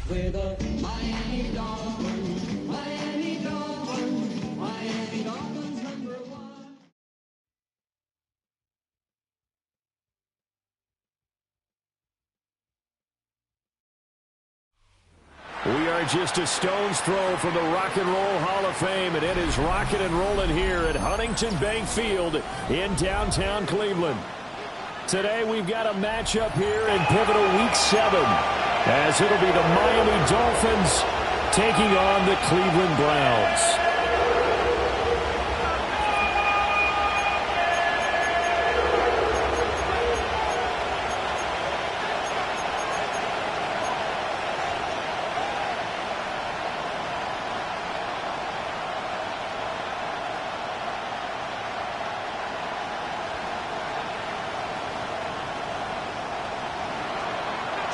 with the Miami Dolphins. Miami Dolphins. Miami Dolphins #1. We are just a stone's throw from the Rock and Roll Hall of Fame, and it is rocking and rolling here at Huntington Bank Field in downtown Cleveland. Today we've got a matchup here in pivotal Week 7, as it'll be the Miami Dolphins taking on the Cleveland Browns.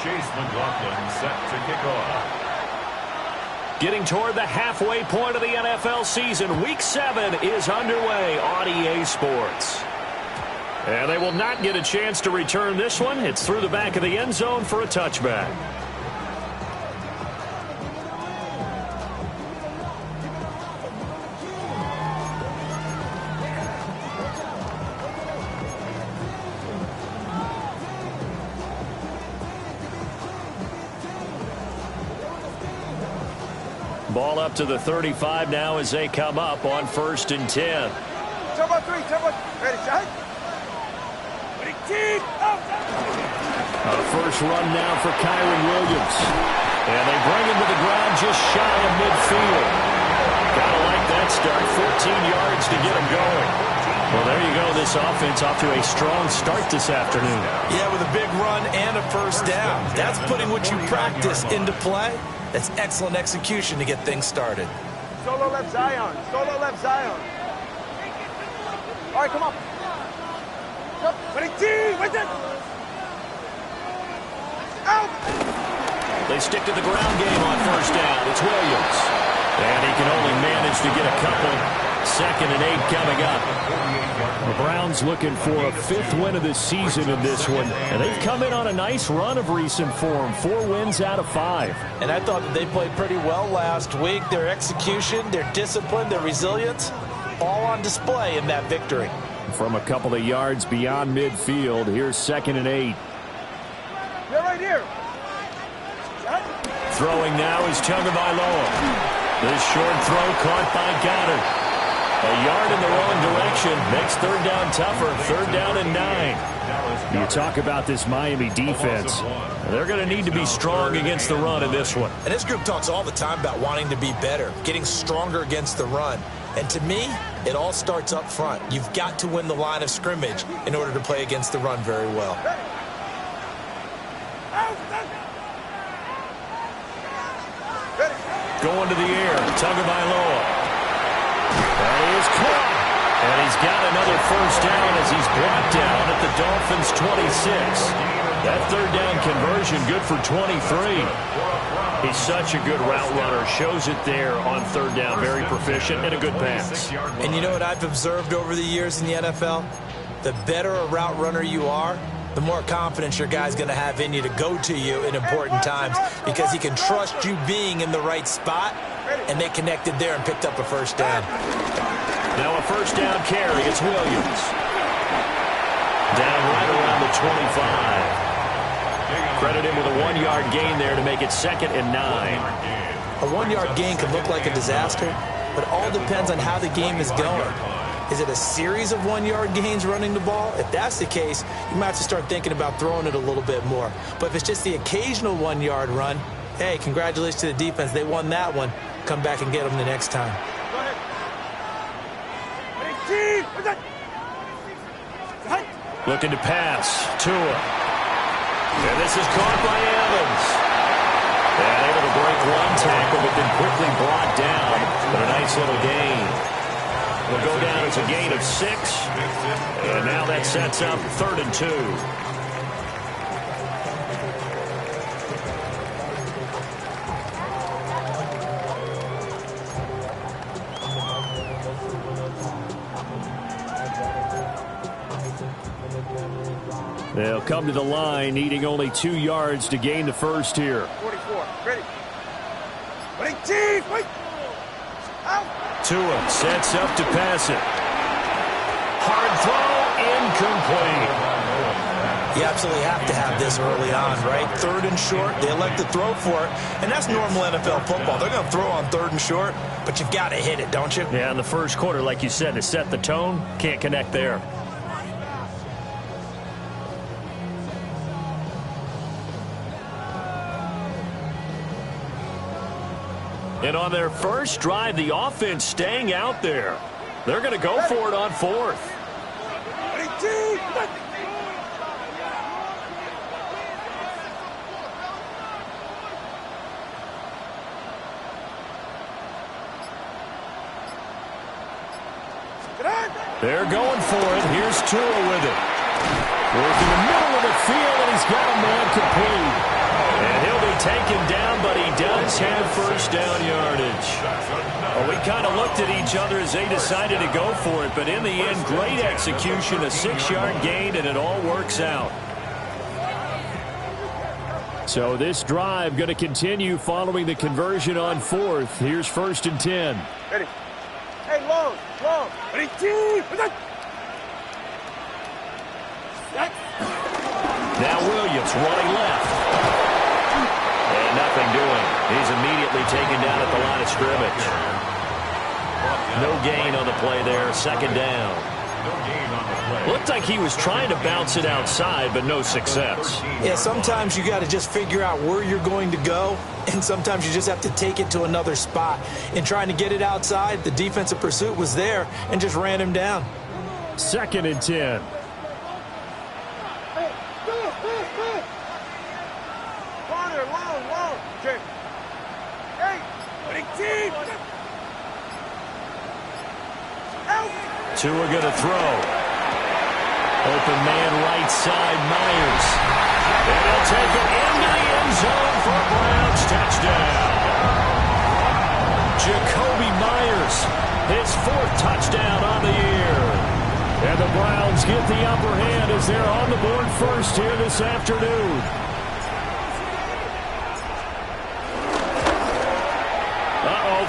Chase McLaughlin set to kick off. Getting toward the halfway point of the NFL season, Week 7 is underway on EA Sports. And they will not get a chance to return this one. It's through the back of the end zone for a touchback. Ball up to the 35 now as they come up on 1st and 10. Turbo 3, turbo. Ready, shot. Ready, team. A first run now for Kyren Williams. And they bring him to the ground just shy of midfield. Gotta like that start. 14 yards to get him going. Well, there you go. This offense off to a strong start this afternoon. Yeah, with a big run and a first down. That's putting what you practice into play. That's excellent execution to get things started. Solo left Zion. Solo left Zion. All right, come on. Ready, team. Wait there. Out. They stick to the ground game on first down. It's Williams. And he can only manage to get a couple. 2nd and 8 coming up. The Browns looking for a 5th win of the season in this one. And they've come in on a nice run of recent form. 4 wins out of 5. And I thought that they played pretty well last week. Their execution, their discipline, their resilience, all on display in that victory. From a couple of yards beyond midfield, here's 2nd and 8. They're right here. Throwing now is Tagovailoa. This short throw caught by Goddard. A yard in the wrong direction makes 3rd down tougher. 3rd down and 9. You talk about this Miami defense. They're going to need to be strong against the run in this one. And this group talks all the time about wanting to be better, getting stronger against the run. And to me, it all starts up front. You've got to win the line of scrimmage in order to play against the run very well. Going to the air, Tagovailoa. That is caught. And he's got another first down as he's brought down at the Dolphins' 26. That 3rd down conversion good for 23. He's such a good route runner. Shows it there on 3rd down. Very proficient and a good pass. And you know what I've observed over the years in the NFL? The better a route runner you are, the more confidence your guy's going to have in you to go to you in important times because he can trust you being in the right spot, and they connected there and picked up a first down. Now a first down carry. It's Williams. Down right around the 25. Credit him with a 1-yard gain there to make it 2nd and 9. A 1-yard gain can look like a disaster, but all depends on how the game is going. Is it a series of 1-yard gains running the ball? If that's the case, you might have to start thinking about throwing it a little bit more. But if it's just the occasional 1-yard run, hey, congratulations to the defense. They won that one. Come back and get them the next time. Go ahead. Looking to pass. Tua. And this is caught by Evans. And able to break one tackle, but then quickly brought down. But a nice little gain. Will go down as a gain of 6. And now that sets up 3rd and 2. They'll come to the line, needing only 2 yards to gain the first here. 44, ready. Tua sets up to pass it. Hard throw, incomplete. You absolutely have to have this early on, right? 3rd and short, they elect to throw for it, and that's normal NFL football. They're going to throw on 3rd and short, but you've got to hit it, don't you? Yeah, in the first quarter, like you said, to set the tone, can't connect there. And on their first drive, the offense staying out there. They're going to go for it on 4th. They're going for it. Here's Tua with it. Working the middle of the field, and he's got a man complete. And he'll be taken down, but he does have first down yardage. Well, we kind of looked at each other as they decided to go for it, but in the end, great execution, a 6-yard gain, and it all works out. So this drive going to continue following the conversion on 4th. Here's 1st and 10. Ready. Hey, long. Ready, Now Williams running left. And nothing doing. He's immediately taken down at the line of scrimmage. No gain on the play there. 2nd down. Looked like he was trying to bounce it outside, but no success. Yeah, sometimes you got to just figure out where you're going to go, and sometimes you just have to take it to another spot. In trying to get it outside, the defensive pursuit was there and just ran him down. 2nd and 10. Corner, long. Okay. Hey, Tua going to throw. Open man right side, Myers. And he'll take it into the end zone for a Browns touchdown. Jakobi Myers, his 4th touchdown on the year. And the Browns get the upper hand as they're on the board first here this afternoon.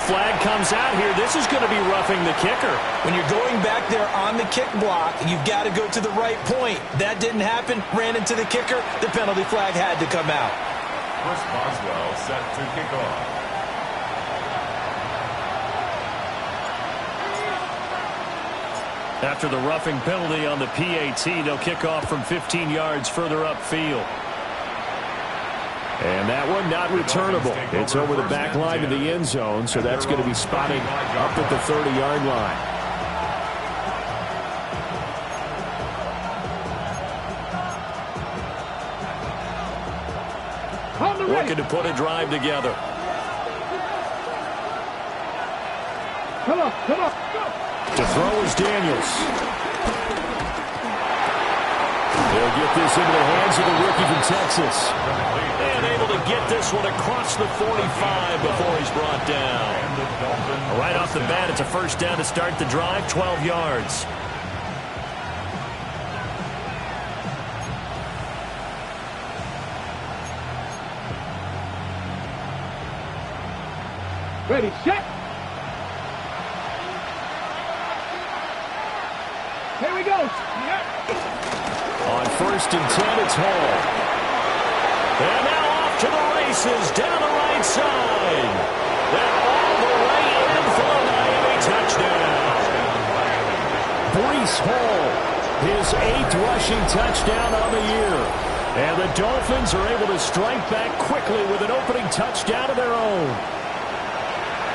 Flag comes out here. This is going to be roughing the kicker. When you're going back there on the kick block, you've got to go to the right point. That didn't happen. Ran into the kicker. The penalty flag had to come out. Chris Boswell set to kick off. After the roughing penalty on the PAT, they'll kick off from 15 yards further upfield. And that one not returnable. It's over the back line to the end zone, so that's going to be spotted up at the 30-yard line. Looking to put a drive together. Come on. To throw is Daniels. They'll get this into the hands of the rookie from Texas. And able to get this one across the 45 before he's brought down. Right off the bat, it's a first down to start the drive, 12 yards. Ready, set. Here we go. On 1st and 10, it's Hall. And now off to the races down the right side. And all the way in for a Miami touchdown. Breece Hall, his 8th rushing touchdown on the year. And the Dolphins are able to strike back quickly with an opening touchdown of their own.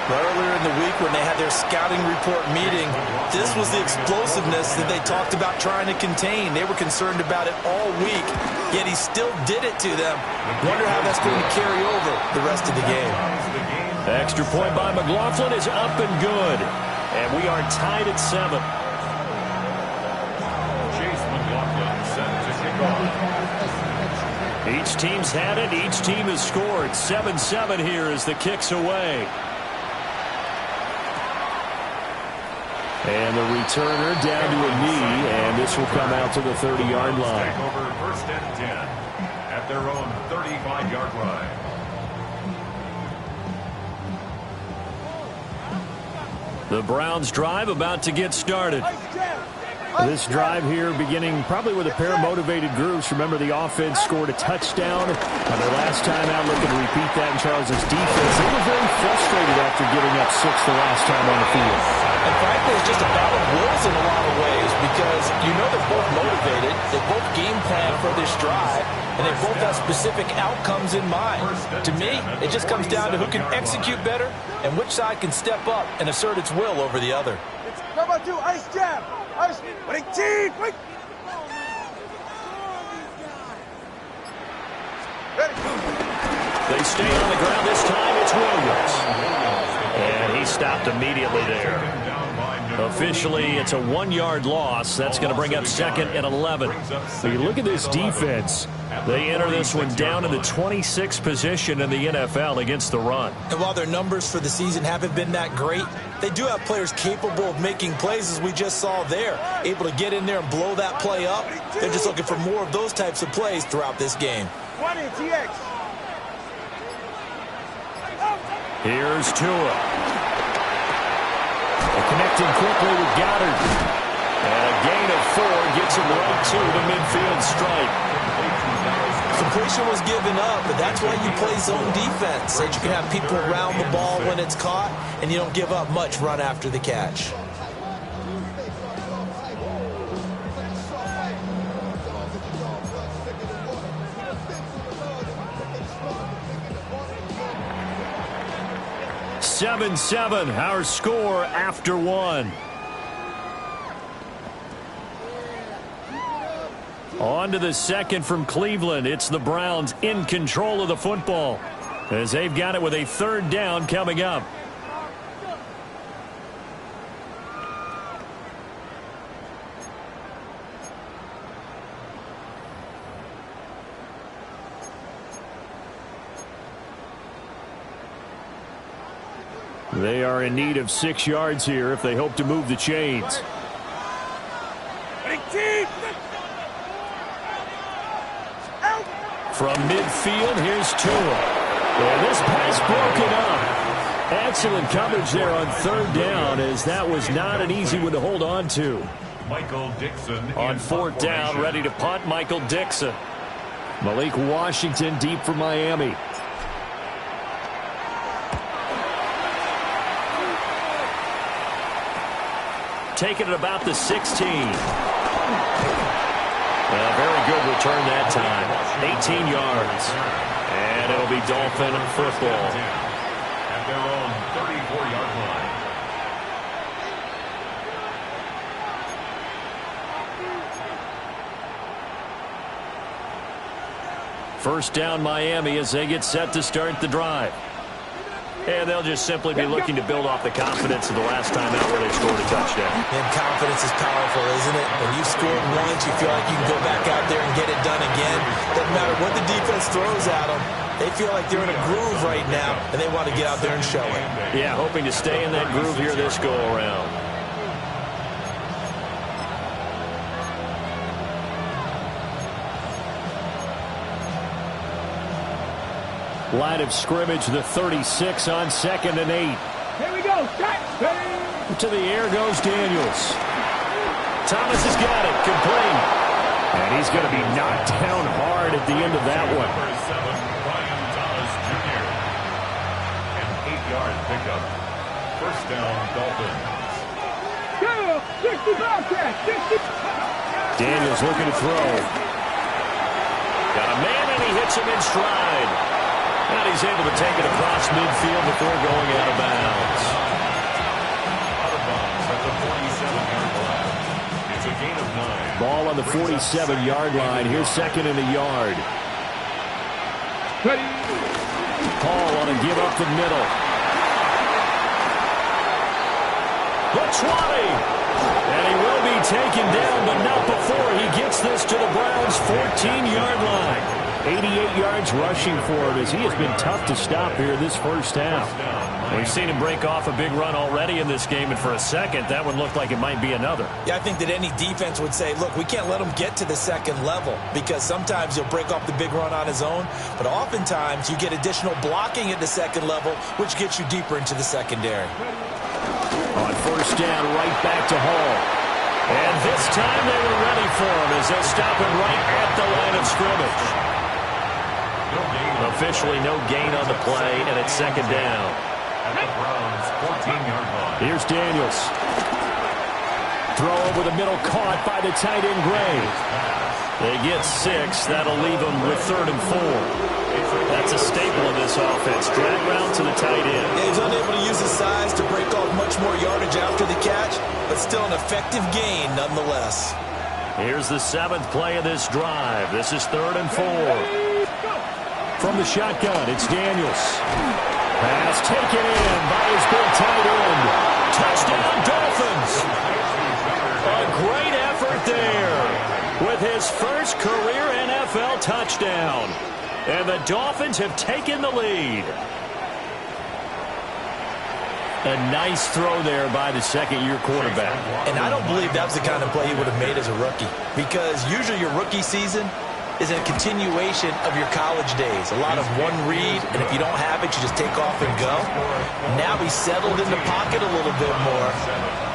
Earlier in the week when they had their scouting report meeting, this was the explosiveness that they talked about trying to contain. They were concerned about it all week, yet he still did it to them. Wonder how that's going to carry over the rest of the game. The extra point by McLaughlin is up and good. And we are tied at 7. Chase McLaughlin set to kick off. Each team's had it. Each team has scored. 7-7 here as the kick's away. And the returner down to a knee, and this will come out to the 30-yard line. Take over 1st and 10 at their own 35-yard line. The Browns drive about to get started. This drive here beginning probably with a pair of motivated groups. Remember, the offense scored a touchdown on their last time out, looking to repeat that in Charles' defense. They were very frustrated after giving up 6 the last time on the field. And frankly, it's just a battle of wills in a lot of ways because you know they're both motivated, they both game plan for this drive, and they both have specific outcomes in mind. To me, it just comes down to who can execute better and which side can step up and assert its will over the other. Come on, ice jab. Ice. Wait, team. Wait. They stay on the ground this time. It's Williams. And he stopped immediately there. Officially, it's a 1-yard loss. That's going to bring up 2nd and 11. So you look at this defense. They enter this one down in the 26th position in the NFL against the run. And while their numbers for the season haven't been that great, they do have players capable of making plays, as we just saw there, able to get in there and blow that play up. They're just looking for more of those types of plays throughout this game. 20, TX. Here's Tua. Connecting quickly with Goddard. And a gain of 4 gets him right to the midfield stripe. Completion was given up, but that's why you play zone defense, so that you can have people around the ball when it's caught, and you don't give up much run after the catch. Seven, our score after 1. On to the second from Cleveland. It's the Browns in control of the football as they've got it with a 3rd down coming up. They are in need of 6 yards here if they hope to move the chains. From midfield, here's Tua. And this pass broken up. Excellent coverage there on 3rd down, as that was not an easy one to hold on to. Michael Dixon On 4th down, ready to punt, Michael Dixon. Malik Washington deep for Miami. Taking it about the 16. Well, very good return that time. 18 yards. And it'll be Dolphin football. At their own 34-yard line. First down Miami as they get set to start the drive. And they'll just simply be looking to build off the confidence of the last time out where they scored a touchdown. And confidence is powerful, isn't it? When you've scored once, you feel like you can go back out there and get it done again. Doesn't matter what the defense throws at them. They feel like they're in a groove right now, and they want to get out there and show it. Yeah, hoping to stay in that groove here this go-around. Line of scrimmage, the 36 on 2nd and 8. Here we go. To the air goes Daniels. Thomas has got it. Complete. And he's going to be knocked down hard at the end of that one. Number 7, Brian Thomas Jr. An 8-yard pickup. First down, Dolphins. 60. Daniels looking to throw. Got a man, and he hits him in stride. And he's able to take it across midfield before going out of bounds. Out of bounds at the 47-yard line. It's a gain of 9. Ball on the 47-yard line. Here's 2nd and a yard. Paul on a give up the middle. The 20. And he will be taken down, but not before he gets this to the Browns' 14-yard line. 88 yards rushing for him as he has been tough to stop here this first half. We've seen him break off a big run already in this game, and for a second, that one looked like it might be another. Yeah, I think that any defense would say, look, we can't let him get to the 2nd level because sometimes he'll break off the big run on his own, but oftentimes you get additional blocking at the 2nd level, which gets you deeper into the secondary. On first down, right back to Hall. And this time they were ready for him as they'll stop him right at the line of scrimmage. Officially no gain on the play, and it's second down. At the Browns' 14-yard line. Here's Daniels. Throw over the middle, caught by the tight end Gray. They get 6. That'll leave them with 3rd and 4. That's a staple of this offense. Drag route to the tight end. Yeah, he's unable to use his size to break off much more yardage after the catch, but still an effective gain nonetheless. Here's the 7th play of this drive. This is 3rd and 4. From the shotgun, it's Daniels. Pass taken in by his big tight end. Touchdown, Dolphins. A great effort there with his first career NFL touchdown. And the Dolphins have taken the lead. A nice throw there by the second-year quarterback. And I don't believe that was the kind of play he would have made as a rookie, because usually your rookie season is a continuation of your college days. A lot of one read, and if you don't have it, you just take off and go. Now he's settled in the pocket a little bit more,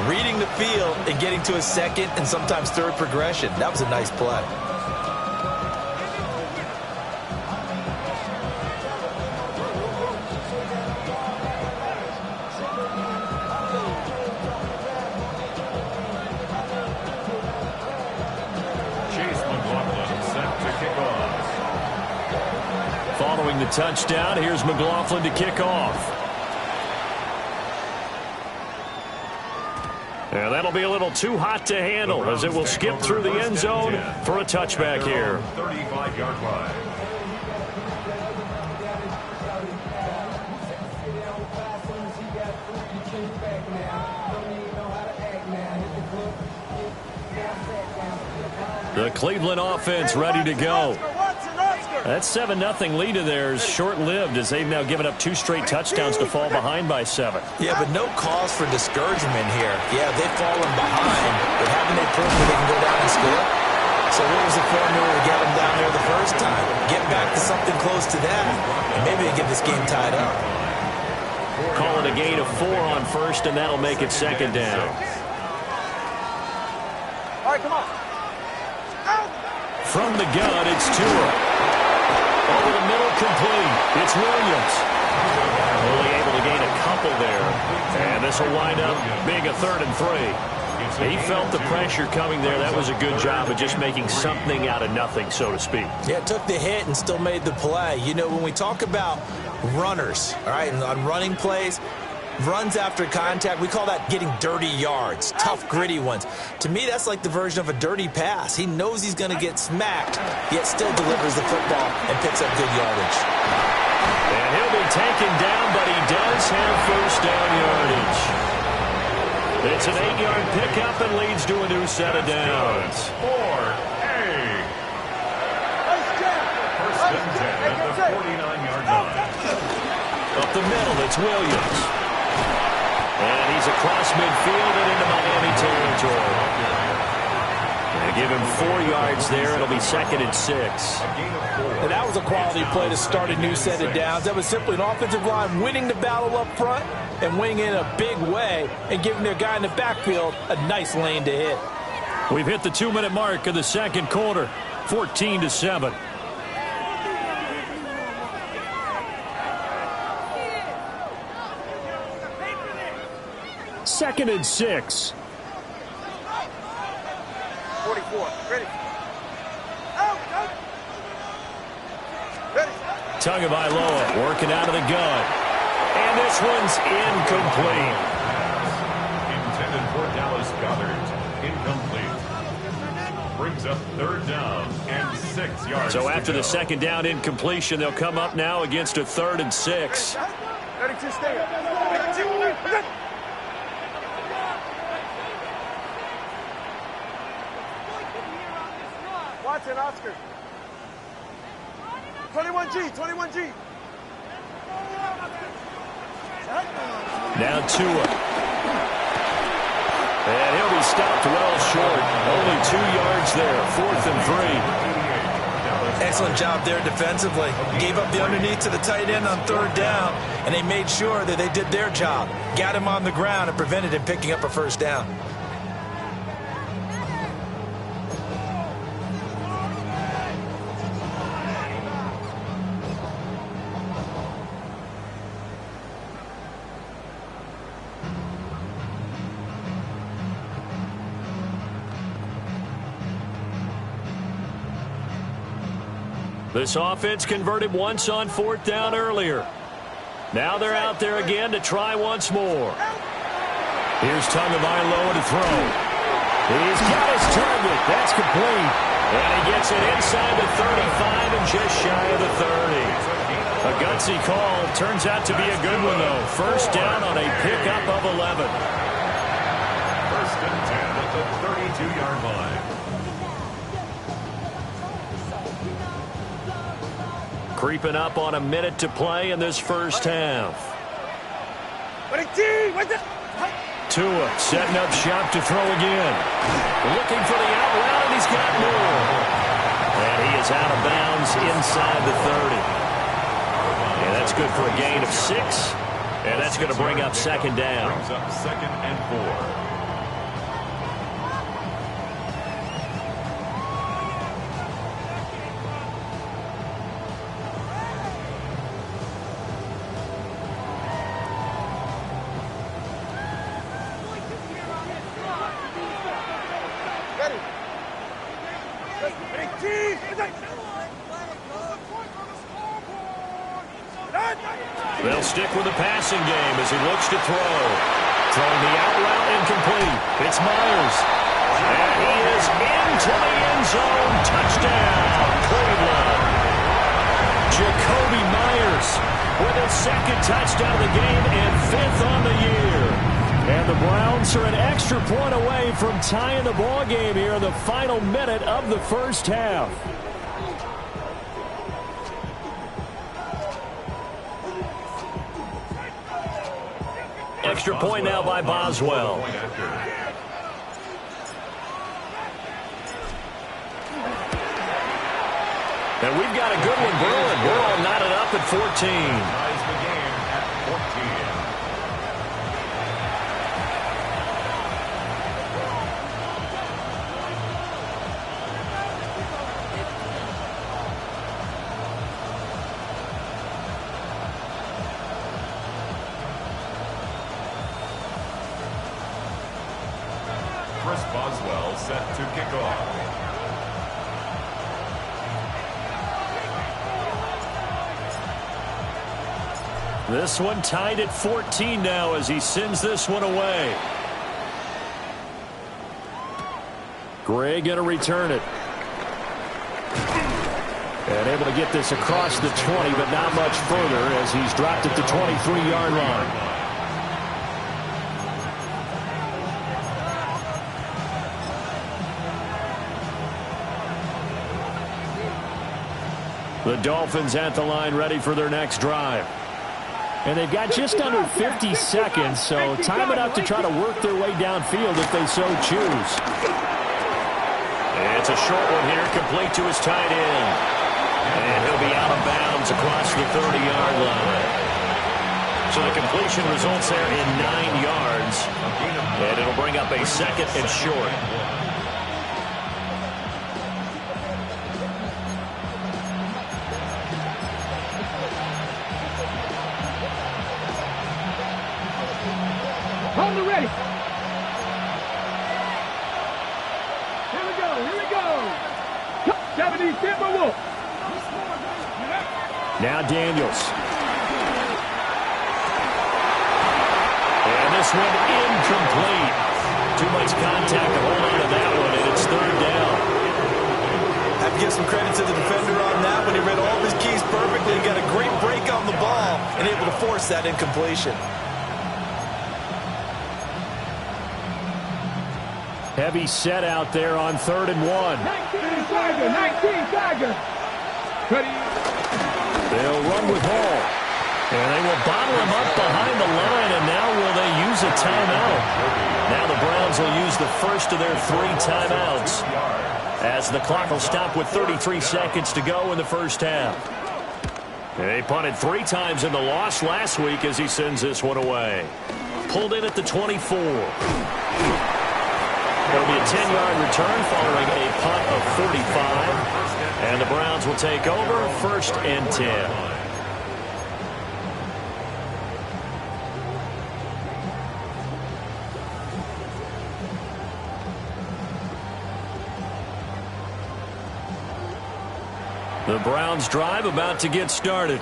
reading the field and getting to his second and sometimes third progression. That was a nice play. Following the touchdown, here's McLaughlin to kick off. And that'll be a little too hot to handle as it will skip through the end zone for a touchback here. 35-yard line. The Cleveland offense ready to go. That 7-0 lead of theirs short-lived as they've now given up 2 straight touchdowns to fall behind by 7. Yeah, but no cause for discouragement here. Yeah, they've fallen behind, but haven't they proven they can go down and score? So what was the formula to get them down there the first time? Get back to something close to that, and maybe they get this game tied up. Call it a gain of 4 on first, and that'll make it second down. All right, come on. From the gun, it's Tua. Over the middle, complete. It's Williams. Only able to gain a couple there. And this will wind up being a 3rd and 3. He felt the pressure coming there. That was a good job of just making something out of nothing, so to speak. Yeah, took the hit and still made the play. You know, when we talk about runners, all right, and on running plays, runs after contact, we call that getting dirty yards, tough, gritty ones. To me, that's like the version of a dirty pass. He knows he's going to get smacked, yet still delivers the football and picks up good yardage. And he'll be taken down, but he does have first down yardage. It's an 8-yard pickup and leads to a new set of downs. First and 10 at the 49-yard line. Up the middle, it's Williams. And he's across midfield and into Miami territory. And give him 4 yards there. It'll be 2nd and 6. And that was a quality play to start a new set of downs. That was simply an offensive line winning the battle up front and winning in a big way and giving their guy in the backfield a nice lane to hit. We've hit the 2-minute mark of the second quarter, 14-7. Second and 6. 44. Ready. Out. Ready. Tagovailoa working out of the gun. And this one's incomplete. Intended for Dallas Goedert. Incomplete. Brings up 3rd down and 6 yards. So after the second down incompletion, they'll come up now against a 3rd and 6. 32, stay up. Watson, Oscar. 21G. Now Tua. And he'll be stopped well short. Only 2 yards there. 4th and 3. And Excellent job there defensively. Gave up the underneath to the tight end on third down, and they made sure that they did their job. Got him on the ground and prevented him picking up a first down. This offense converted once on fourth down earlier. Now they're out there again to try once more. Here's Tagovailoa to throw. He's got his target. That's complete. And he gets it inside the 35 and just shy of the 30. A gutsy call. Turns out to be a good one, though. First down on a pickup of 11. First and 10 at the 32-yard line. Creeping up on a minute to play in this first half. Tua setting up shop to throw again. Looking for the out route, and he's got more. And he is out of bounds inside the 30. And that's good for a gain of 6. And that's going to bring up second down. Brings up second and 4. They'll stick with the passing game as he looks to throw. Throwing the out route incomplete. It's Myers. And he is into the end zone. Touchdown, Cleveland. Jakobi Myers with his second touchdown of the game and 5th on the year. And the Browns are an extra point away from tying the ball game here in the final minute of the first half. Extra point now by Boswell. And we've got a good one brewing. We're all knotted up at 14. Ties the game at 14. Chris Boswell set to kick off. This one tied at 14 now as he sends this one away. Gray going to return it. And able to get this across the 20, but not much further as he's dropped at the 23-yard line. The Dolphins at the line ready for their next drive. And they've got just under 50 seconds, so time enough to try to work their way downfield if they so choose. It's a short one here, complete to his tight end. And he'll be out of bounds across the 30-yard line. So the completion results there in 9 yards. And it'll bring up a second and short. Hold it ready. Here we go. Here we go. 70 Timberwolves. Now Daniels. And this one incomplete. Too much contact to hold on to that one, and it's third down. Have to give some credit to the defender on that when he read all of his keys perfectly. He got a great break on the ball and able to force that incompletion. Heavy set out there on 3rd and 1. 19 Tiger. 19 Tiger. They'll run with Hall. And they will bottle him up behind the line, and now will they use a timeout? Now the Browns will use the first of their 3 timeouts as the clock will stop with 33 seconds to go in the first half. They punted 3 times in the loss last week as he sends this one away. Pulled in at the 24. It'll be a 10-yard return following a punt of 45. And the Browns will take over, 1st and 10. The Browns drive about to get started.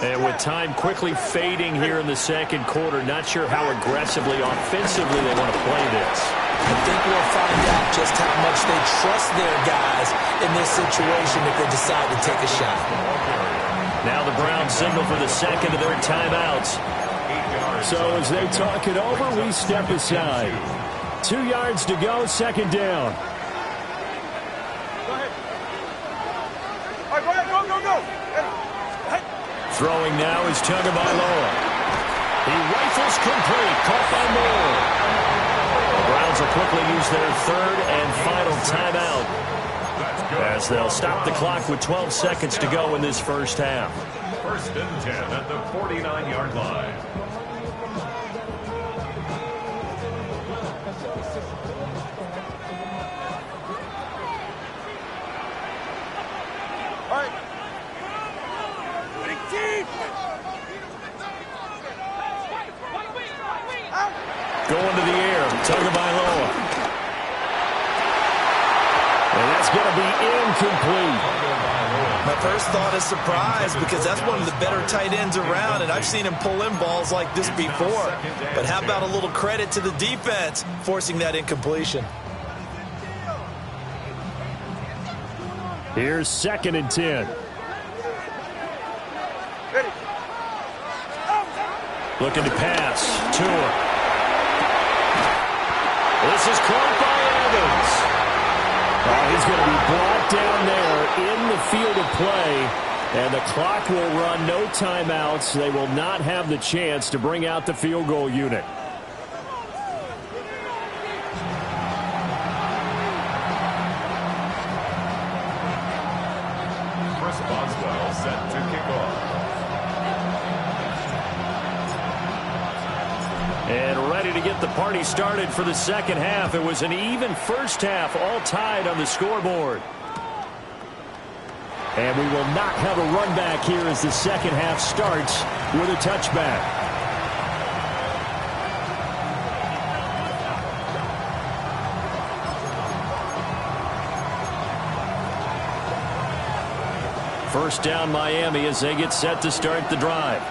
And with time quickly fading here in the second quarter, not sure how aggressively, offensively they want to play this. I think we'll find out just how much they trust their guys in this situation if they decide to take a shot. Now the Browns signal for the second of their timeouts. So as they talk it over, we step aside. 2 yards to go, second down. All right, go ahead, go. Hey. Throwing now is Tagovailoa. He rifles complete, caught by Moore. The Browns will quickly use their 3rd and final timeout as they'll stop the clock with 12 seconds to go in this first half. 1st and 10 at the 49-yard line. All right. Going to the air, Tagovailoa. And that's going to be incomplete. My first thought is surprise because that's one of the better tight ends around, and I've seen him pull in balls like this before. But how about a little credit to the defense forcing that incompletion? Here's 2nd and 10. Looking to pass. Tua. This is caught by Evans. He's going to be brought down there in the field of play, and the clock will run, no timeouts. They will not have the chance to bring out the field goal unit. Chris Boswell set to kick off. And ready to get the party started for the second half. It was an even first half, all tied on the scoreboard. And we will not have a run back here as the second half starts with a touchback. First down Miami as they get set to start the drive.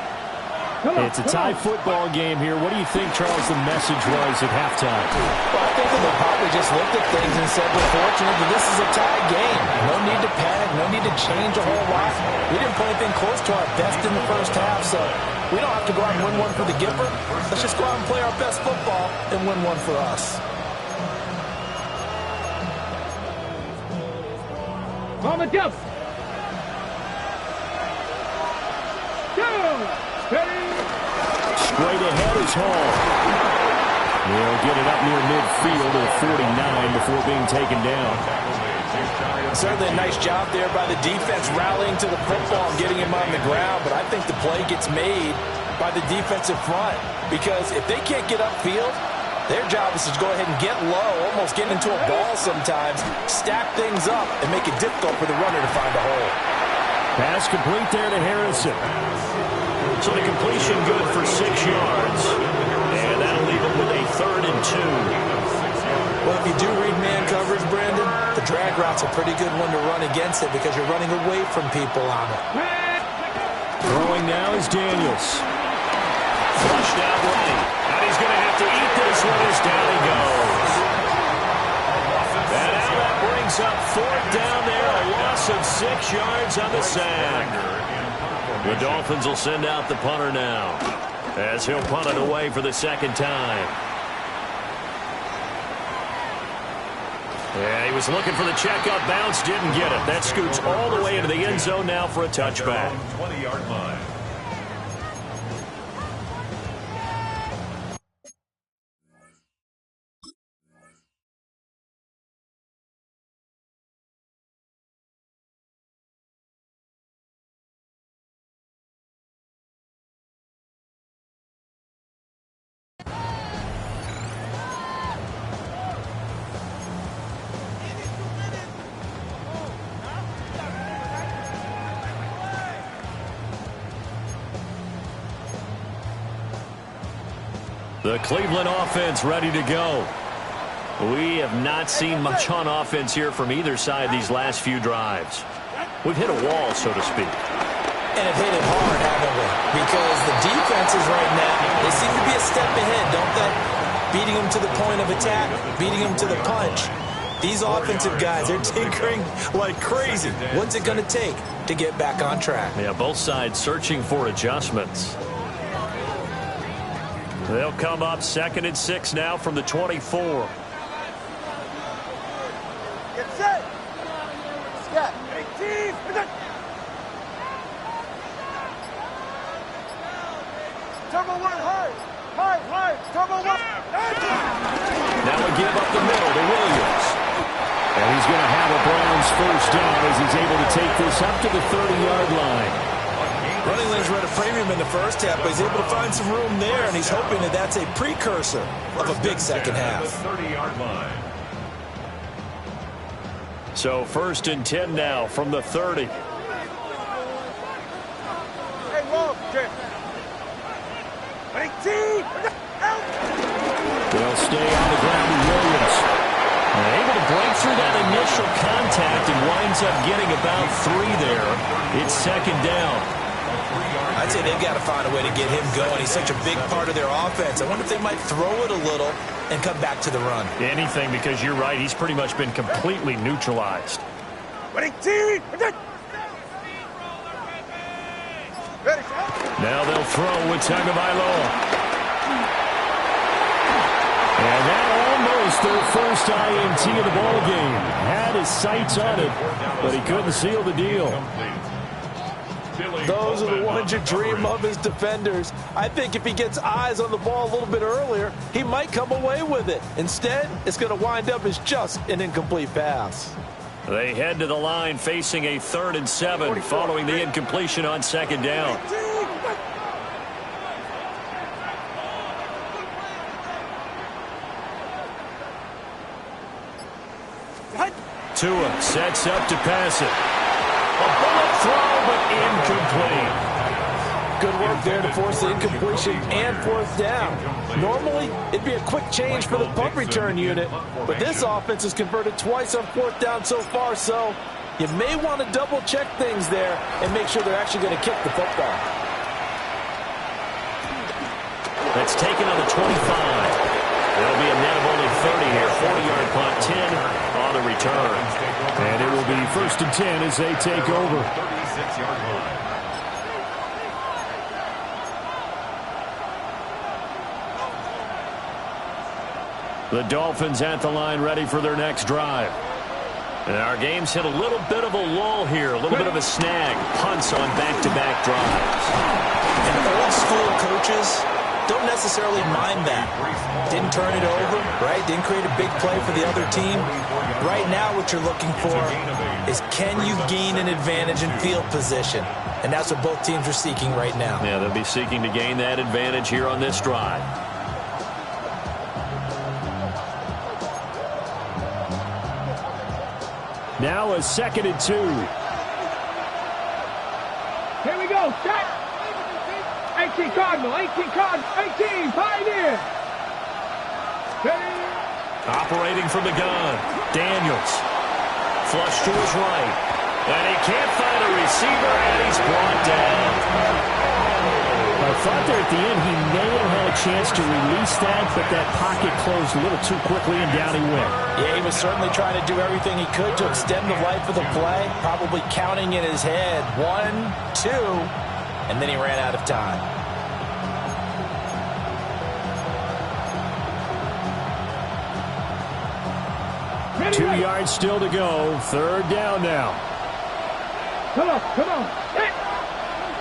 It's a tie football game here. What do you think, Charles, the message was at halftime? Well, I think they probably just looked at things and said, we're fortunate that this is a tie game. No need to panic. No need to change a whole lot. We didn't play anything close to our best in the first half, so we don't have to go out and win one for the Gipper. Let's just go out and play our best football and win one for us. Mama jump. Straight ahead is Hall. They'll get it up near midfield at 49 before being taken down. Certainly a nice job there by the defense rallying to the football and getting him on the ground, but I think the play gets made by the defensive front because if they can't get upfield, their job is to go ahead and get low, almost get into a ball sometimes, stack things up, and make it difficult for the runner to find a hole. Pass complete there to Harrison. So the completion good for 6 yards. And that'll leave him with a 3rd and 2. Well, if you do read man coverage, Brandon, the drag route's a pretty good one to run against it because you're running away from people on it. Throwing now is Daniels. Flushed out right. And he's going to have to eat this one as down he goes. And now that brings up 4th down there, a loss of 6 yards on the sack. The Dolphins will send out the punter now as he'll punt it away for the second time. Yeah, he was looking for the checkup bounce, didn't get it. That scoots all the way into the end zone now for a touchback. 20-yard line. The Cleveland offense ready to go. We have not seen much on offense here from either side these last few drives. We've hit a wall, so to speak. And have hit it hard, haven't we? Because the defenses right now, they seem to be a step ahead, don't they? Beating them to the point of attack, beating them to the punch. These offensive guys, they're tinkering like crazy. What's it going to take to get back on track? Yeah, both sides searching for adjustments. They'll come up 2nd and 6 now from the 24. Get set. Step. 18. Turbo one, high. Turbo one. Now we give up the middle to Williams. And he's going to have a Browns first down as he's able to take this up to the 30-yard line. Running lanes were at a premium in the first half, but he's able to find some room there, and he's hoping that that's a precursor of a big second half. 30-yard line. So 1st and 10 now from the 30. Hey, roll, Jim. 18. They'll stay on the ground with Williams. Able to break through that initial contact and winds up getting about 3 there. It's 2nd down. I'd say they've got to find a way to get him going. He's such a big part of their offense. I wonder if they might throw it a little and come back to the run. Anything, because you're right. He's pretty much been completely neutralized. 18. Now they'll throw with Tagovailoa. And that almost their first INT of the ball game. Had his sights on it, but he couldn't seal the deal. Those are the ones you dream of as defenders. I think if he gets eyes on the ball a little bit earlier, he might come away with it. Instead, it's going to wind up as just an incomplete pass. They head to the line facing a 3rd and 7 following the incompletion on 2nd down. Tua sets up to pass it. A bullet throw, but incomplete. Good work there to force the incompletion and 4th down. Normally, it'd be a quick change for the punt return unit, but this offense has converted twice on 4th down so far, so you may want to double-check things there and make sure they're actually going to kick the football. That's taken on the 25. There'll be a net of only 30 here. 40-yard punt, 10 on the return. And it will be 1st and 10 as they take over. 36-yard line. The Dolphins at the line ready for their next drive. And our game's hit a little bit of a lull here, a little bit of a snag. Punts on back-to-back drives. And old-school coaches don't necessarily mind that. Didn't turn it over, right? Didn't create a big play for the other team. Right now what you're looking for is can you gain an advantage in field position? And that's what both teams are seeking right now. Yeah, they'll be seeking to gain that advantage here on this drive. Now a 2nd and 2. Here we go. Set. 18 Cardinal. 18 Pioneer. Operating from the gun. Daniels. Flush to his right. And he can't find a receiver, and he's brought down. I thought there at the end he may have had a chance to release that, but that pocket closed a little too quickly, and down he went. Yeah, he was certainly trying to do everything he could to extend the life of the play, probably counting in his head 1, 2, and then he ran out of time. Ready, 2 yards still to go. 3rd down now. Come on.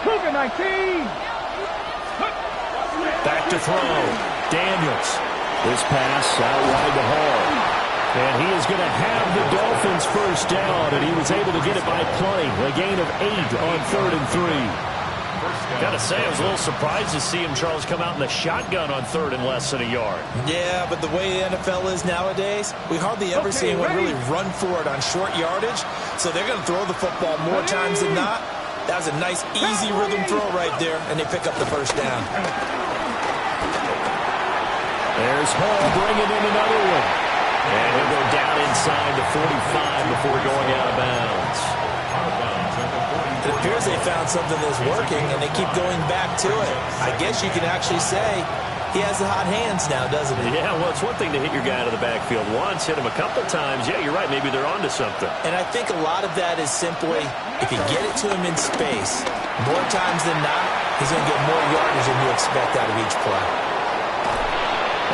Cougar 19. Back to throw. Daniels. This pass out wide to Hall. And he is going to have the Dolphins first down, and he was able to get it by plenty. A gain of 8 on 3rd and 3. Got to say, I was a little surprised to see him, Charles, come out in the shotgun on 3rd and less than a yard. Yeah, but the way the NFL is nowadays, we hardly ever see anyone really run for it on short yardage. So they're going to throw the football more times than not. That was a nice, easy rhythm throw right there, and they pick up the first down. There's Hall bringing in another one. And he'll go down inside the 45 before going out of bounds. It appears they found something that's working, and they keep going back to it. I guess you can actually say he has the hot hands now, doesn't he? Yeah, well, it's one thing to hit your guy out of the backfield once, hit him a couple times. Yeah, you're right. Maybe they're onto something. And I think a lot of that is simply if you get it to him in space, more times than not, he's going to get more yardage than you expect out of each play.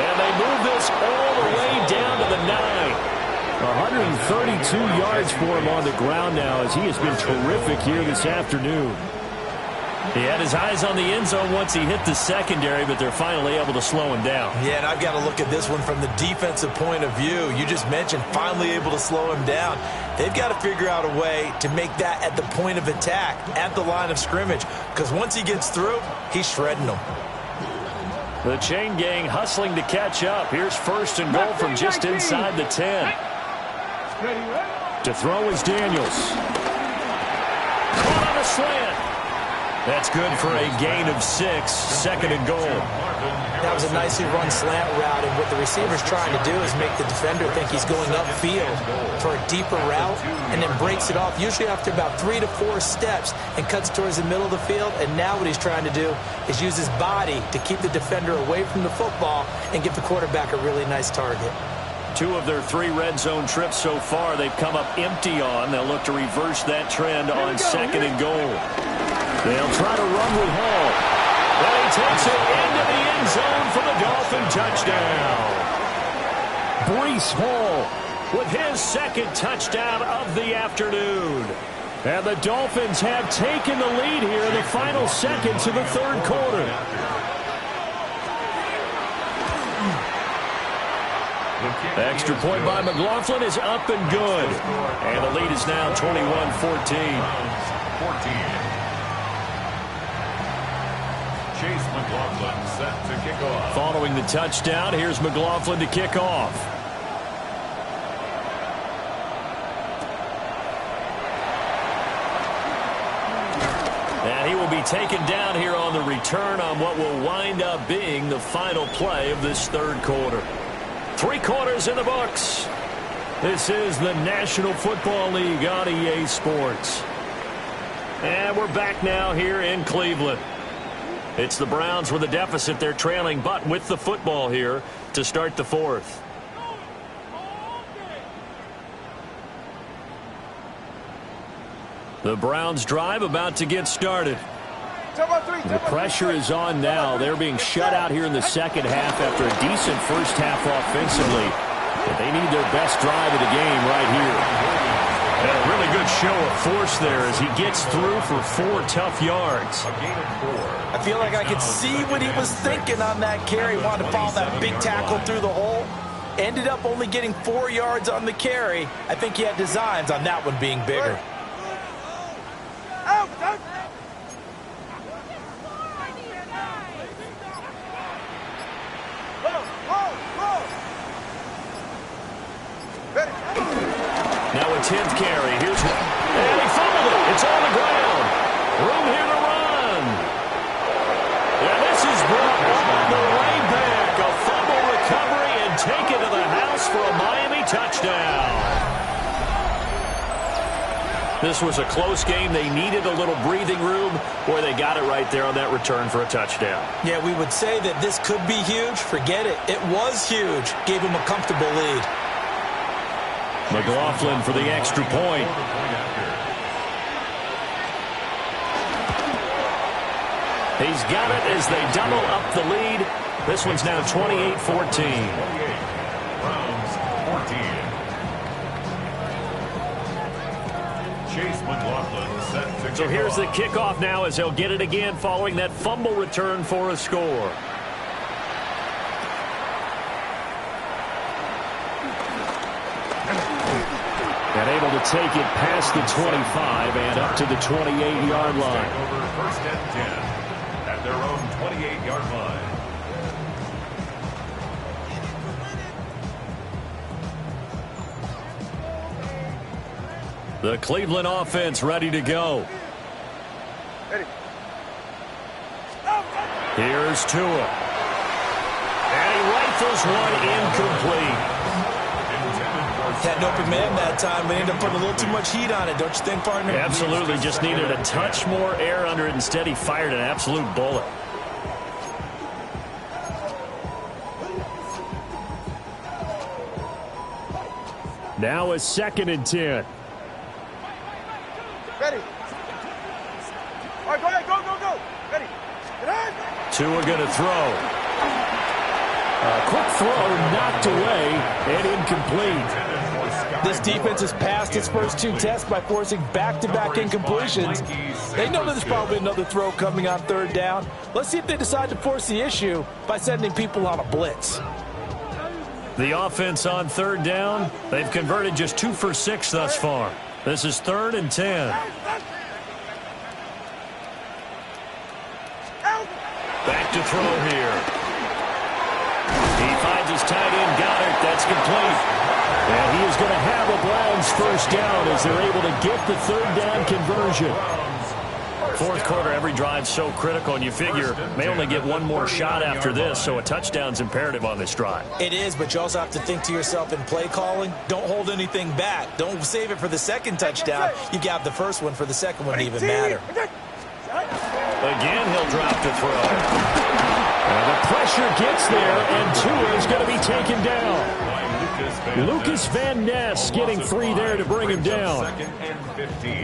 And they move this all the way down to the 9. 132 yards for him on the ground now as he has been terrific here this afternoon. He had his eyes on the end zone once he hit the secondary, but they're finally able to slow him down. Yeah, and I've got to look at this one from the defensive point of view. You just mentioned finally able to slow him down. They've got to figure out a way to make that at the point of attack, at the line of scrimmage, because once he gets through, he's shredding them. The chain gang hustling to catch up. Here's first and goal from just inside the 10. To throw is Daniels. Caught on a slant. That's good for a gain of 6. Second and goal. That was a nicely run slant route, and what the receiver's trying to do is make the defender think he's going upfield for a deeper route and then breaks it off, usually after about 3 to 4 steps, and cuts towards the middle of the field. And now what he's trying to do is use his body to keep the defender away from the football and give the quarterback a really nice target. 2 of their 3 red zone trips so far they've come up empty on. They'll look to reverse that trend on second and goal. They'll try to run with Hall. Well, he takes it into the end zone for the Dolphin touchdown. Breece Hall with his second touchdown of the afternoon. And the Dolphins have taken the lead here in the final seconds of the third quarter. Extra point by McLaughlin is up and good. And the lead is now 21-14. Chase McLaughlin set to kick off. Following the touchdown, here's McLaughlin to kick off. And he will be taken down here on the return on what will wind up being the final play of this third quarter. 3 quarters in the books. This is the National Football League on EA Sports. And we're back now here in Cleveland. It's the Browns with a deficit. They're trailing, but with the football here to start the fourth. The Browns drive about to get started. The pressure is on now. They're being shut out here in the second half after a decent first half offensively. But they need their best drive of the game right here. And a really good show of force there as he gets through for 4 tough yards. I feel like I could see what he was thinking on that carry. Wanted to follow that big tackle through the hole. Ended up only getting 4 yards on the carry. I think he had designs on that one being bigger. Out, out. Now a 10th carry. Here's one. And he fumbled it. It's on the ground. Room here to run. And this is brought all the way back. A fumble recovery and taken to the house for a Miami touchdown. This was a close game. They needed a little breathing room. Boy, they got it right there on that return for a touchdown. Yeah, we would say that this could be huge. Forget it. It was huge. Gave him a comfortable lead. McLaughlin for the extra point. He's got it as they double up the lead. This one's now 28-14. Browns 14. Chase McLaughlin set to kick So here's the off. kickoff now as he'll get it again following that fumble return for a score. And able to take it past the 25 and up to the 28-yard line. Over first and 10 at their own 28-yard line. The Cleveland offense ready to go. Ready. Here's Tua. And he right rifles one incomplete. Had an open man that time, but ended up putting a little too much heat on it, don't you think, partner? Absolutely, just needed a touch more air under it. Instead, he fired an absolute bullet. Now a 2nd and 10. Ready. All right, go ahead, go. Ready. Get on. Tua going to throw. A quick throw knocked away and incomplete. This defense has passed its first 2 tests by forcing back-to-back incompletions. They know that there's probably another throw coming on 3rd down. Let's see if they decide to force the issue by sending people on a blitz. The offense on 3rd down, they've converted just 2 for 6 thus far. This is 3rd and 10. Back to throw here. He finds his tight end, Goddard. That's complete. And he is going to have a Browns first down as they're able to get the 3rd down conversion. 4th quarter, every drive's so critical, and you figure may only get one more shot after this, so a touchdown's imperative on this drive. It is, but you also have to think to yourself in play calling, don't hold anything back. Don't save it for the 2nd touchdown. You got the first one for the 2nd one to even matter. Again, he'll drop to throw. And the pressure gets there, and Tua is going to be taken down. Lucas Van Ness getting 3 there to bring him down.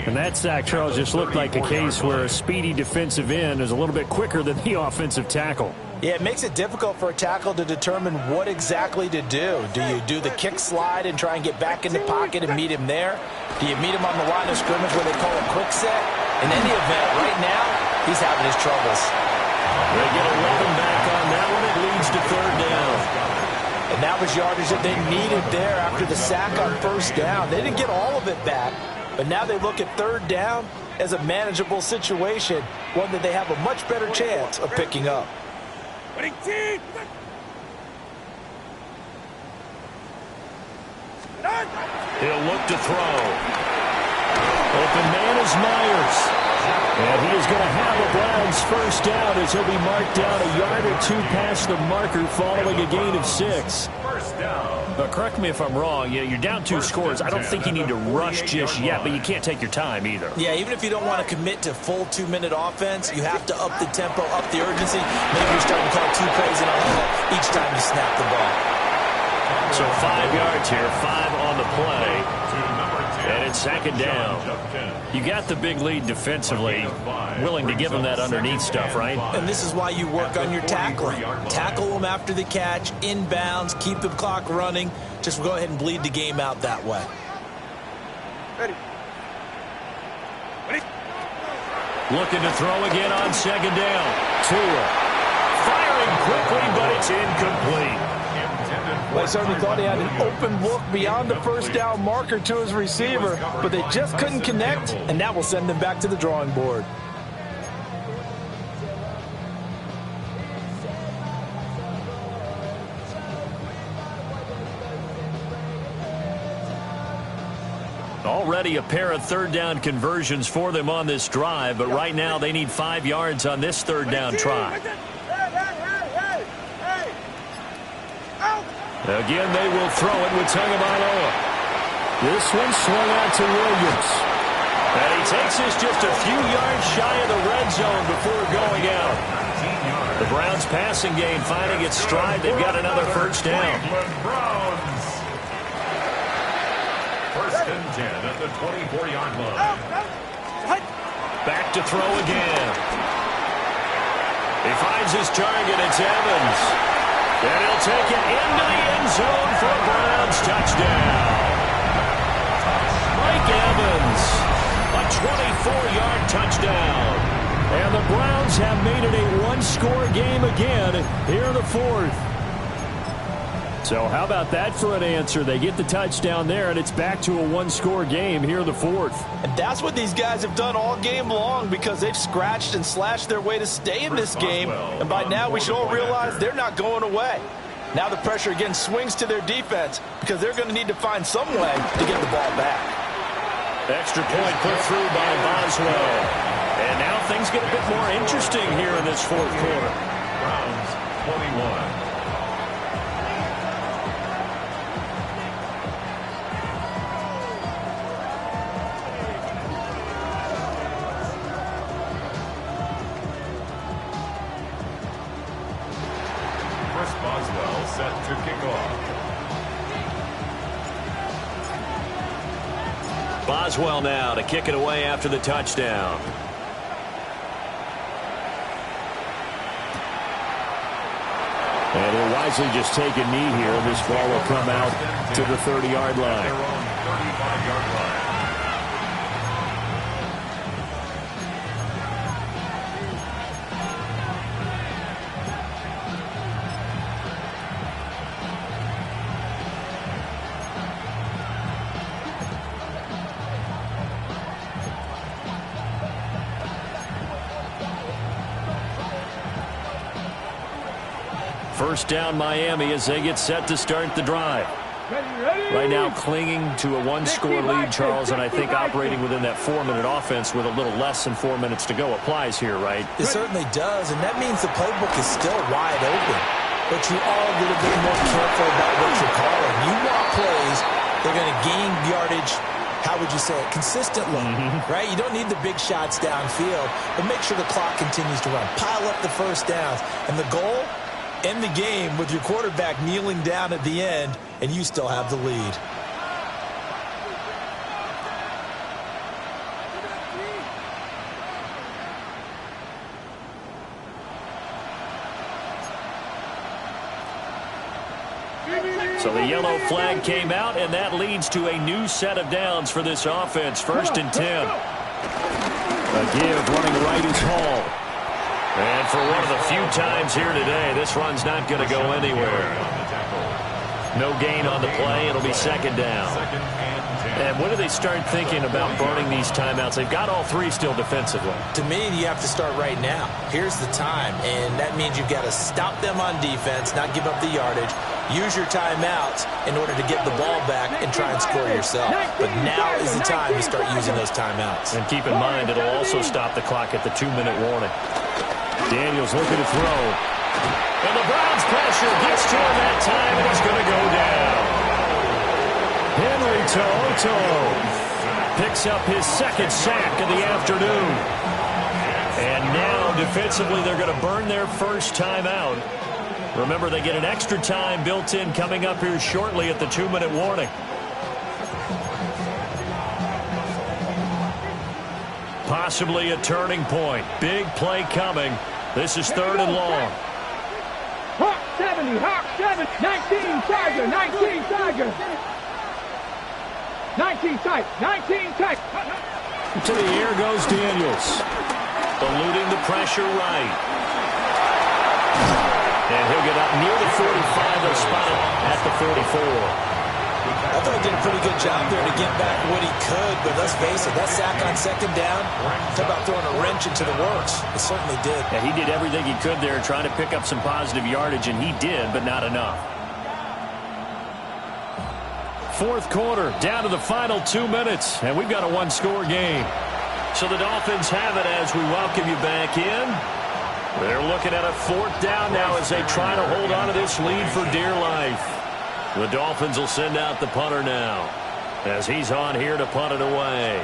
And that sack, Charles, just looked like a case where a speedy defensive end is a little bit quicker than the offensive tackle. Yeah, it makes it difficult for a tackle to determine what exactly to do. Do you do the kick slide and try and get back in the pocket and meet him there? Do you meet him on the line of scrimmage where they call a quick set? In any event, right now, he's having his troubles. They get 11 back on that one. It leads to 3rd down. And that was yardage that they needed there after the sack on 1st down. They didn't get all of it back, but now they look at 3rd down as a manageable situation, one that they have a much better chance of picking up. He'll look to throw. Open man is Myers. And he is going to have a Browns first down as he'll be marked down a yard or 2 past the marker following a gain of 6. First down. But correct me if I'm wrong. You're down 2 scores. I don't think you need to rush just yet, but you can't take your time either. Yeah, even if you don't want to commit to full 2-minute offense, you have to up the tempo, up the urgency. Maybe you're starting to call 2 plays in a huddle each time you snap the ball. So 5 yards here, 5 on the play. And it's 2nd down. You got the big lead defensively, willing to give them that underneath stuff, right? And this is why you work on your tackling. Tackle them after the catch, inbounds, keep the clock running. Just go ahead and bleed the game out that way. Ready. Looking to throw again on 2nd down. Tua firing quickly, but it's incomplete. I certainly thought he had an open look beyond the 1st down marker to his receiver, but they just couldn't connect, and that will send them back to the drawing board. Already a pair of 3rd down conversions for them on this drive, but right now they need 5 yards on this 3rd down try. Again, they will throw it with Tagovailoa. This one swung out to Williams. And he takes us just a few yards shy of the red zone before going out. The Browns passing game finding its stride. They've got another first down. Browns. 1st and 10 at the 24-yard line. Back to throw again. He finds his target. It's Evans. And he'll take it into the end zone for a Browns touchdown. Mike Evans, a 24-yard touchdown. And the Browns have made it a 1-score game again here in the 4th. So how about that for an answer? They get the touchdown there, and it's back to a 1-score game here in the 4th. And that's what these guys have done all game long, because they've scratched and slashed their way to stay in this game. And by now we should all realize they're not going away. Now the pressure again swings to their defense, because they're going to need to find some way to get the ball back. Extra point put through by Boswell. And now things get a bit more interesting here in this 4th quarter. Browns 21. Boswell set to kick off. Boswell now to kick it away after the touchdown. And he'll wisely just take a knee here. This ball will come out to the 30-yard line. Their own 35-yard line. First down Miami as they get set to start the drive. Right now clinging to a one-score lead, Charles, and I think operating within that 4-minute offense with a little less than 4 minutes to go applies here, right? It certainly does, and that means the playbook is still wide open. But you are a little bit more careful about what you're calling. You want plays, they're going to gain yardage, how would you say it, consistently, right? You don't need the big shots downfield, but make sure the clock continues to run. Pile up the first downs, and the goal, end the game with your quarterback kneeling down at the end, and you still have the lead. So the yellow flag came out, and that leads to a new set of downs for this offense. 1st and 10. A give running right is Hall. And for one of the few times here today, this run's not going to go anywhere. No gain on the play. It'll be 2nd down. And when do they start thinking about burning these timeouts? They've got all 3 still defensively. To me, you have to start right now. Here's the time, and that means you've got to stop them on defense, not give up the yardage. Use your timeouts in order to get the ball back and try and score yourself. But now is the time to start using those timeouts. And keep in mind, it'll also stop the clock at the 2-minute warning. Daniels looking to throw. And the Browns pressure gets to him that time, and he's going to go down. Henry To'oTo'o picks up his 2nd sack of the afternoon. And now, defensively, they're going to burn their first timeout. Remember, they get an extra time built in coming up here shortly at the 2-minute warning. Possibly a turning point. Big play coming. This is 3rd and long. Hawk 70, Hawk 7, 19 Tiger, 19 Tiger. 19 tight, 19 tight. To the air goes Daniels. Eluding the pressure right. And he'll get up near the 45. They'll spot it at the 44. I thought he did a pretty good job there to get back what he could, but let's face it, that sack on 2nd down, talk about throwing a wrench into the works. It certainly did. Yeah, he did everything he could there trying to pick up some positive yardage, and he did, but not enough. 4th quarter, down to the final 2 minutes, and we've got a 1-score game. So the Dolphins have it as we welcome you back in. They're looking at a 4th down now as they try to hold on to this lead for dear life. The Dolphins will send out the punter now as he's on here to punt it away.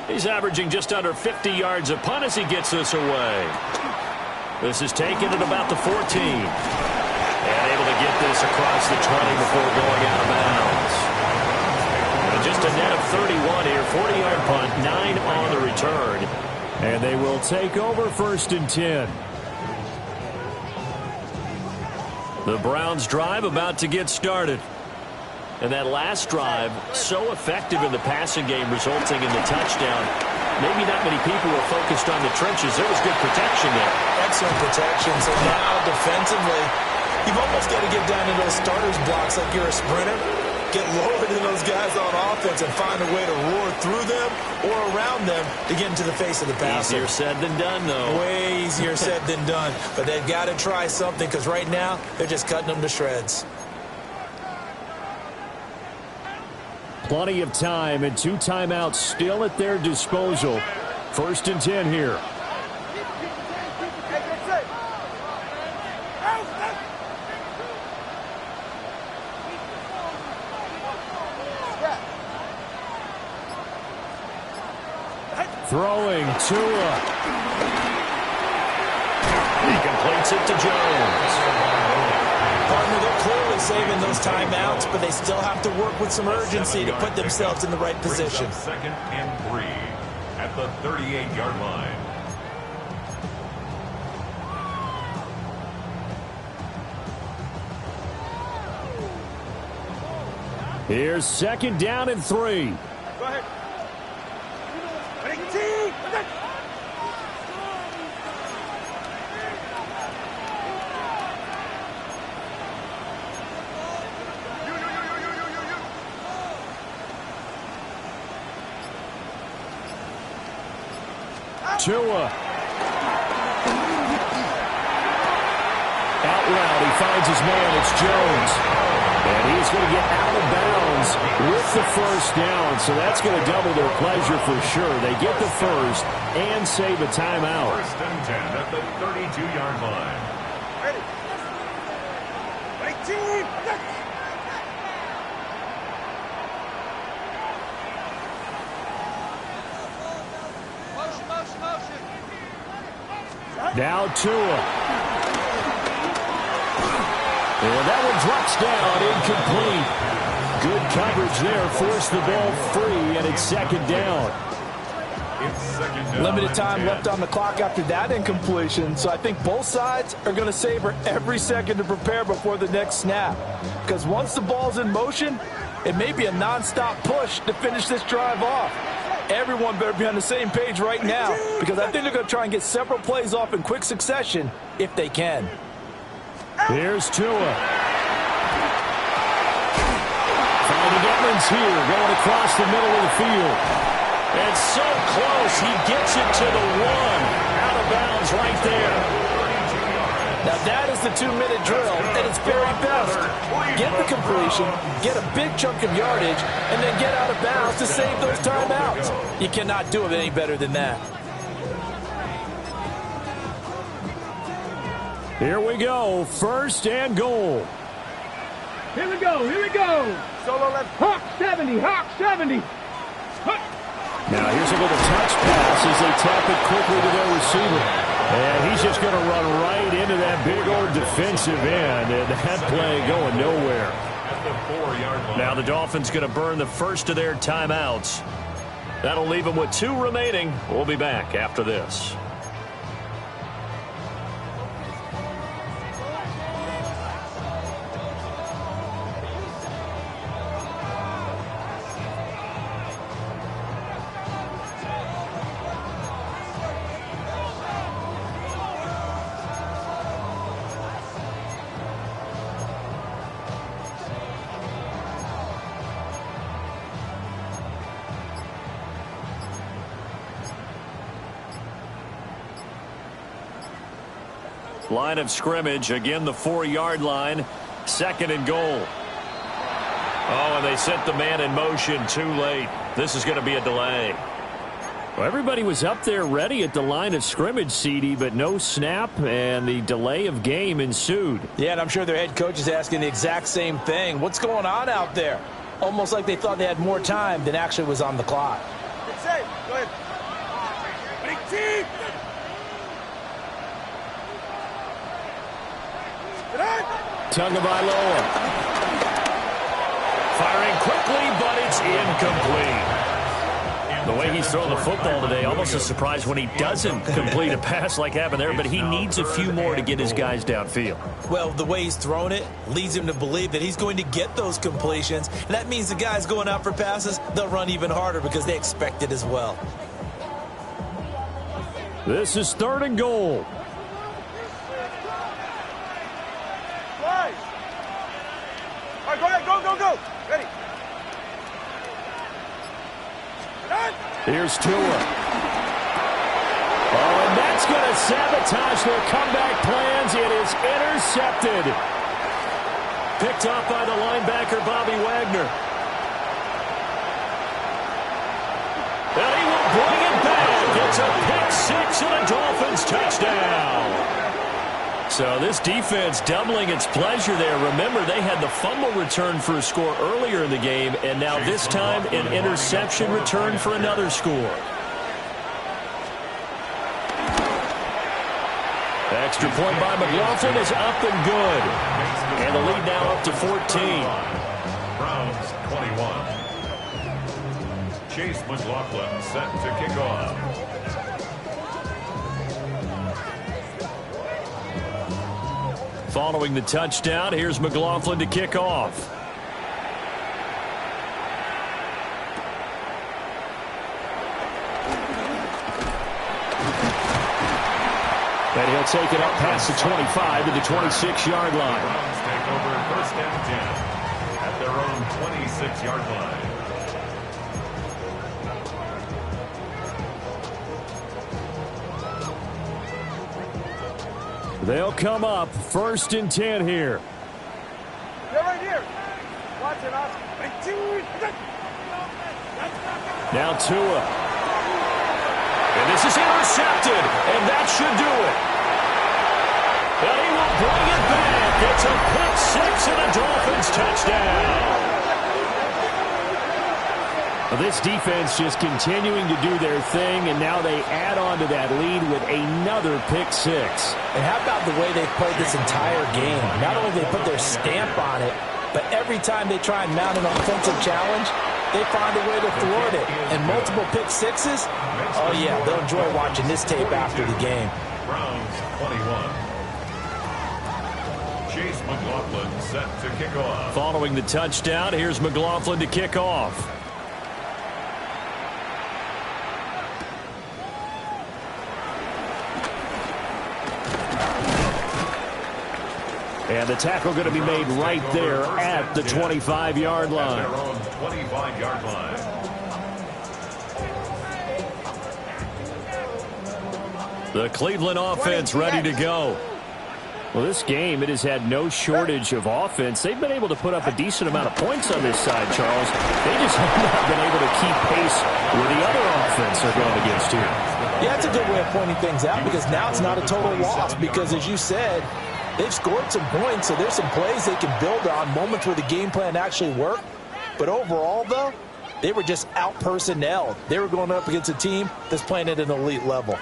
He's averaging just under 50 yards a punt as he gets this away. This is taken at about the 14. And able to get this across the 20 before going out of bounds. And just a net of 31 here. 40-yard punt, 9 on the return. And they will take over 1st and 10. The Browns drive about to get started. And that last drive, so effective in the passing game, resulting in the touchdown. Maybe not many people were focused on the trenches. There was good protection there. Excellent protection. So now defensively, you've almost got to get down to those starters blocks like you're a sprinter. Get lower than those guys on offense and find a way to roar through them or around them to get into the face of the passer. Easier said than done, though. Way easier said than done. But they've got to try something because right now they're just cutting them to shreds. Plenty of time and 2 timeouts still at their disposal. 1st and 10 here. Throwing Tua. completes it to Jones. Partner, they're clearly saving those timeouts, but they still have to work with some urgency to put themselves in the right position. Second and 3 at the 38-yard line. Here's second down and 3. Go ahead. Ready, team. Tua. Out route, he finds his man. It's Jones. And he's going to get out of bounds with the first down. So that's going to double their pleasure for sure. They get the first and save a timeout. First and 10 at the 32-yard line. Ready. Ready, team. Now Tua. And that one drops down, incomplete. Good coverage there, forced the ball free, and it's second down. It's second down. Limited time left on the clock after that incompletion, so I think both sides are going to savor every second to prepare before the next snap. Because once the ball's in motion, it may be a nonstop push to finish this drive off. Everyone better be on the same page right now, because I think they're going to try and get several plays off in quick succession if they can. Here's Tua. Finding Edmonds here, going across the middle of the field. And so close, he gets it to the 1. Out of bounds right there. Now that is the 2-minute drill at its very best. Get the completion, get a big chunk of yardage, and then get out of bounds to save those timeouts. You cannot do it any better than that. Here we go, first and goal. Here we go, here we go. Solo left. Hawk 70, Hawk 70. Now here's a little touch pass as they tap it quickly to their receiver. And he's just going to run right into that big old defensive end. And that play going nowhere. At the 4-yard line. Now the Dolphins going to burn the first of their timeouts. That'll leave them with 2 remaining. We'll be back after this. Line of scrimmage, again the 4-yard line, second and goal. Oh, and they sent the man in motion too late. This is going to be a delay. Well, everybody was up there ready at the line of scrimmage, CD, but no snap, and the delay of game ensued. Yeah, and I'm sure their head coach is asking the exact same thing. What's going on out there? Almost like they thought they had more time than actually was on the clock. It's safe. Go ahead. Ready, team. Tagovailoa. Firing quickly, but it's incomplete. The way he's throwing the football today, almost a surprise when he doesn't complete a pass like happened there, but he needs a few more to get his guys downfield. Well, the way he's thrown it leads him to believe that he's going to get those completions. And that means the guys going out for passes, they'll run even harder because they expect it as well. This is third and goal. Right. All right, go ahead. Go. Ready. Here's Tua. Oh, and that's going to sabotage their comeback plans. It is intercepted. Picked off by the linebacker, Bobby Wagner. And he will bring it back. It's a pick-6 and a Dolphins touchdown. So this defense doubling its pleasure there. Remember, they had the fumble return for a score earlier in the game, and now this time an interception return for another score. Extra point by McLaughlin is up and good. And the lead now up to 14. Browns 21. Chase McLaughlin set to kick off. Following the touchdown, here's McLaughlin to kick off. And he'll take it up past the 25 to the 26-yard line. Browns take over 1st and 10 at their own 26-yard line. They'll come up 1st and 10 here. They're right here. Watch it, Oscar. Now Tua. And this is intercepted, and that should do it. And he will bring it back. It's a pick six and a Dolphins touchdown. Well, this defense just continuing to do their thing, and now they add on to that lead with another pick six. And how about the way they've played this entire game? Not only they put their stamp on it, but every time they try and mount an offensive challenge, they find a way to thwart it. And multiple pick sixes, oh yeah, they'll enjoy watching this tape after the game. Browns 21. Chase McLaughlin set to kick off. Following the touchdown, here's McLaughlin to kick off. And the tackle going to be made right there at the 25-yard line. At their own 25-yard line. The Cleveland offense ready to go. Well, this game, it has had no shortage of offense. They've been able to put up a decent amount of points on this side, Charles. They just have not been able to keep pace with the other offense they're going against here. Yeah, that's a good way of pointing things out, because now it's not a total loss, because as you said, they've scored some points, so there's some plays they can build on, moments where the game plan actually worked. But overall, though, they were just out-personnelled. They were going up against a team that's playing at an elite level.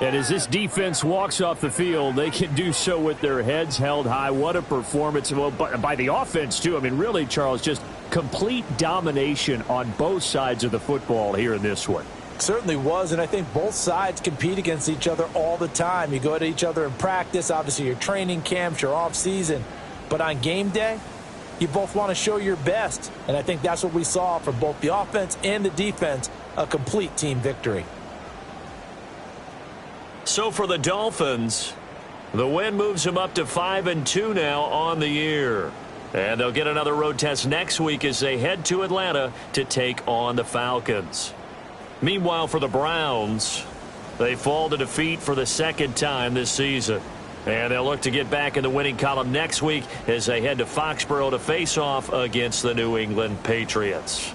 And as this defense walks off the field, they can do so with their heads held high. What a performance. Well, by the offense, too. I mean, really, Charles, just complete domination on both sides of the football here in this one. Certainly was, and I think both sides compete against each other all the time. You go at each other in practice, obviously your training camps, your off-season. But on game day, you both want to show your best. And I think that's what we saw from both the offense and the defense, a complete team victory. So for the Dolphins, the win moves them up to 5-2 now on the year. And they'll get another road test next week as they head to Atlanta to take on the Falcons. Meanwhile, for the Browns, they fall to defeat for the second time this season. And they'll look to get back in the winning column next week as they head to Foxborough to face off against the New England Patriots.